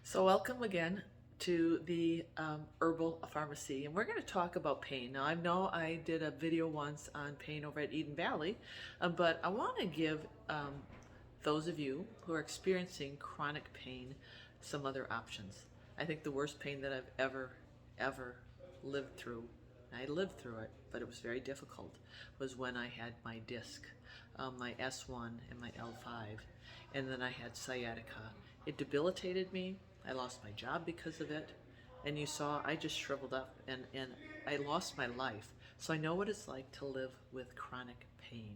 So welcome again to the herbal pharmacy, and we're going to talk about pain. Now I know I did a video once on pain over at Eden Valley, but I want to give those of you who are experiencing chronic pain some other options. I think the worst pain that I've ever lived through, and I lived through it, but it was very difficult, was when I had my disc, my S1 and my L5, and then I had sciatica. It debilitated me. I lost my job because of it. And you saw I just shriveled up and I lost my life. So I know what it's like to live with chronic pain.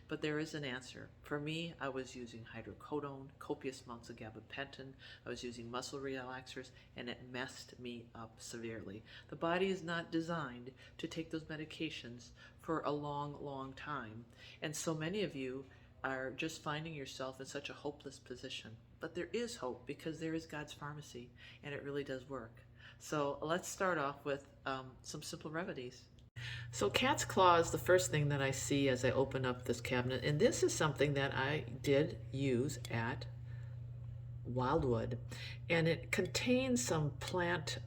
But there is an answer. For me, I was using hydrocodone, copious amounts of gabapentin. I was using muscle relaxers, and it messed me up severely. The body is not designed to take those medications for a long time. And so many of you are just finding yourself in such a hopeless position. But there is hope because there is God's pharmacy, and it really does work. So let's start off with some simple remedies. So cat's claw is the first thing that I see as I open up this cabinet, and this is something that I did use at Wildwood, and it contains some plant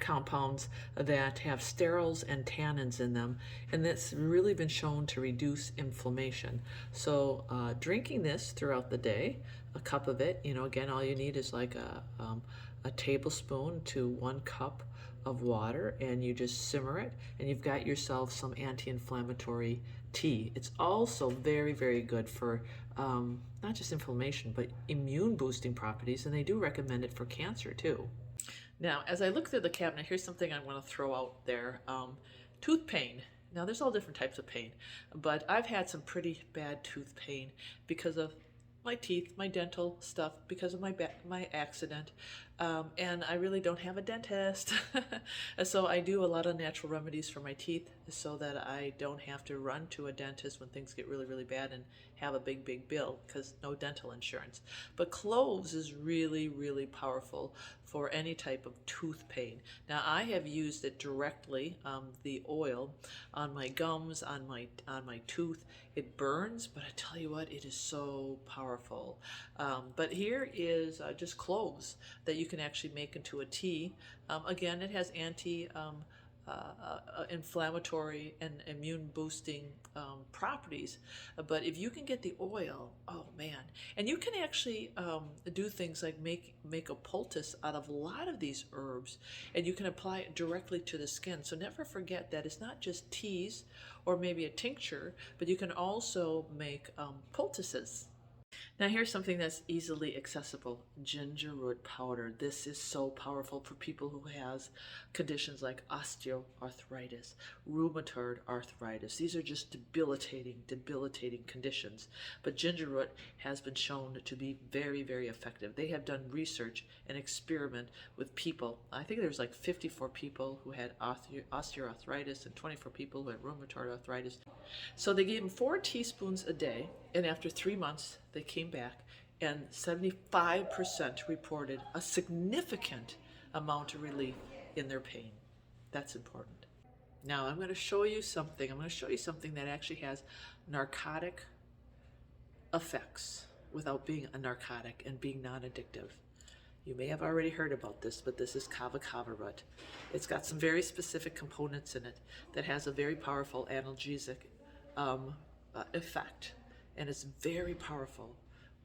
compounds that have sterols and tannins in them, and that's really been shown to reduce inflammation. So drinking this throughout the day, a cup of it, again, all you need is like a tablespoon to 1 cup of water, and you just simmer it, and you've got yourself some anti-inflammatory tea. It's also very good for not just inflammation, but immune boosting properties, and they do recommend it for cancer too. Now, as I look through the cabinet, here's something I want to throw out there. Tooth pain. Now, there's all different types of pain, but I've had some pretty bad tooth pain because of my teeth, my dental stuff, because of my accident, and I really don't have a dentist. So I do a lot of natural remedies for my teeth so that I don't have to run to a dentist when things get really bad and have a big bill because no dental insurance. But cloves is really powerful for any type of tooth pain. Now I have used it directly, the oil, on my gums, on my tooth. It burns, but I tell you what, it is so powerful. But here is just cloves that you can actually make into a tea. Again, it has inflammatory and immune boosting properties, but if you can get the oil, oh man. And you can actually do things like make a poultice out of a lot of these herbs, and you can apply it directly to the skin. So never forget that it's not just teas or maybe a tincture, but you can also make poultices. Now here's something that's easily accessible, ginger root powder. This is so powerful for people who has conditions like osteoarthritis, rheumatoid arthritis. These are just debilitating conditions. But ginger root has been shown to be very effective. They have done research and experiment with people. I think there's like 54 people who had osteoarthritis and 24 people who had rheumatoid arthritis. So they gave them 4 teaspoons a day, and after 3 months, they came back, and 75% reported a significant amount of relief in their pain. That's important. Now I'm going to show you something. I'm going to show you something that actually has narcotic effects without being a narcotic and being non-addictive. You may have already heard about this, but this is Kavakavara root. It's got some very specific components in it that has a very powerful analgesic effect, and it's very powerful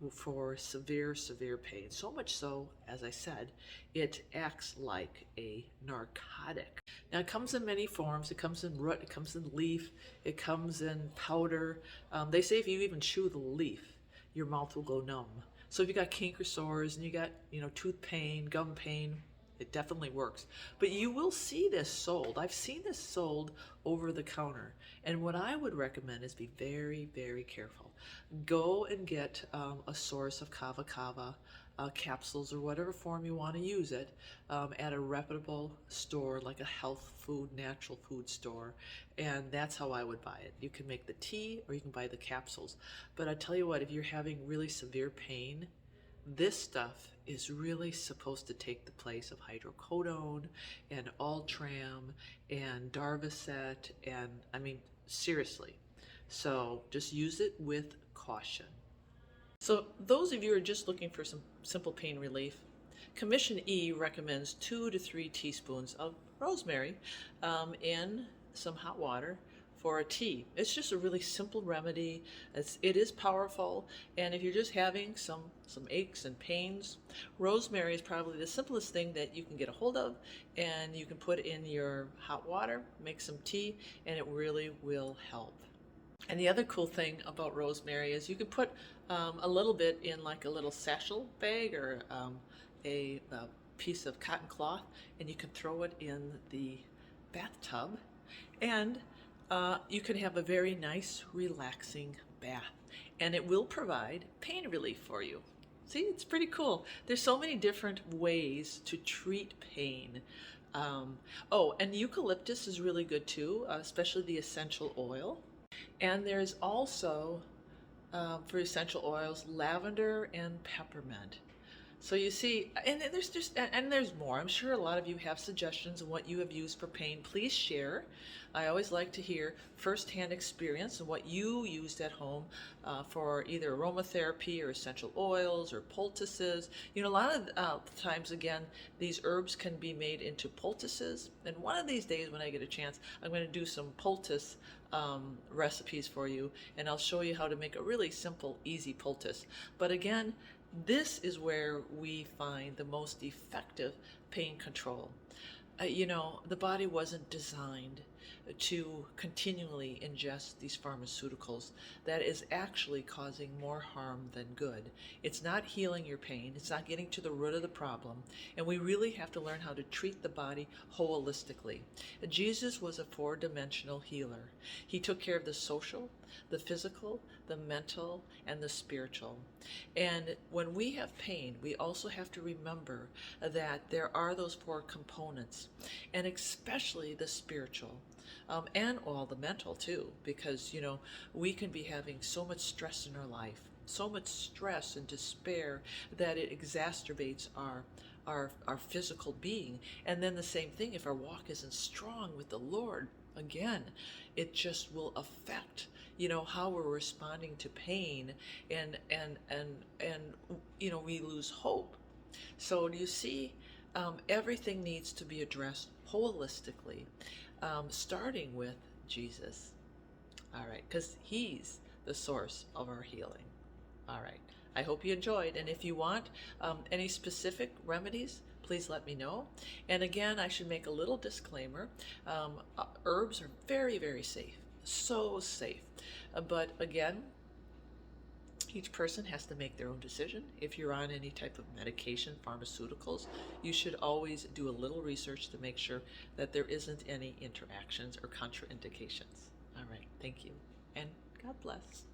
for severe pain. So much so, as I said, it acts like a narcotic. Now it comes in many forms. It comes in root, it comes in leaf, it comes in powder. They say if you even chew the leaf, your mouth will go numb. So if you got canker sores and you got, tooth pain, gum pain, it definitely works. But you will see this sold. I've seen this sold over the counter. And what I would recommend is be very careful. Go and get a source of Kavakavara capsules or whatever form you want to use it at a reputable store like a health food, natural food store. And that's how I would buy it. You can make the tea or you can buy the capsules. But I tell you what, if you're having really severe pain, this stuff is really supposed to take the place of hydrocodone and Ultram and Darvocet, and I mean, seriously. So just use it with caution. So those of you who are just looking for some simple pain relief, Commission E recommends 2 to 3 teaspoons of rosemary in some hot water for a tea. It's just a really simple remedy. It is powerful, and if you're just having some aches and pains, rosemary is probably the simplest thing that you can get a hold of, and you can put in your hot water, make some tea, and it really will help. And the other cool thing about rosemary is you can put a little bit in like a little satchel bag or a piece of cotton cloth, and you can throw it in the bathtub, and you can have a very nice, relaxing bath, and it will provide pain relief for you. See, it's pretty cool. There's so many different ways to treat pain. Oh, and eucalyptus is really good too, especially the essential oil. And there's also, for essential oils, lavender and peppermint. So you see, and there's more. I'm sure a lot of you have suggestions on what you have used for pain. Please share. I always like to hear firsthand experience and what you used at home for either aromatherapy or essential oils or poultices. You know, a lot of times, again, these herbs can be made into poultices. And one of these days when I get a chance, I'm going to do some poultice recipes for you, and I'll show you how to make a really simple, easy poultice. But again, this is where we find the most effective pain control. You know, the body wasn't designed to continually ingest these pharmaceuticals that is actually causing more harm than good. It's not healing your pain, it's not getting to the root of the problem, and we really have to learn how to treat the body holistically. Jesus was a four-dimensional healer. He took care of the social, the physical, the mental, and the spiritual. And when we have pain, we also have to remember that there are those four components, and especially the spiritual. And all the mental too, because you know we can be having so much stress in our life, so much stress and despair that it exacerbates our physical being. And then the same thing, if our walk isn't strong with the Lord, again, it just will affect, you know, how we're responding to pain, and you know, we lose hope. So do you see, everything needs to be addressed holistically, starting with Jesus. All right, because he's the source of our healing. All right, I hope you enjoyed, and if you want any specific remedies, please let me know. And again, I should make a little disclaimer. Herbs are very, very safe, so safe. But again, each person has to make their own decision. If you're on any type of medication, pharmaceuticals, you should always do a little research to make sure that there isn't any interactions or contraindications. All right, thank you, and God bless.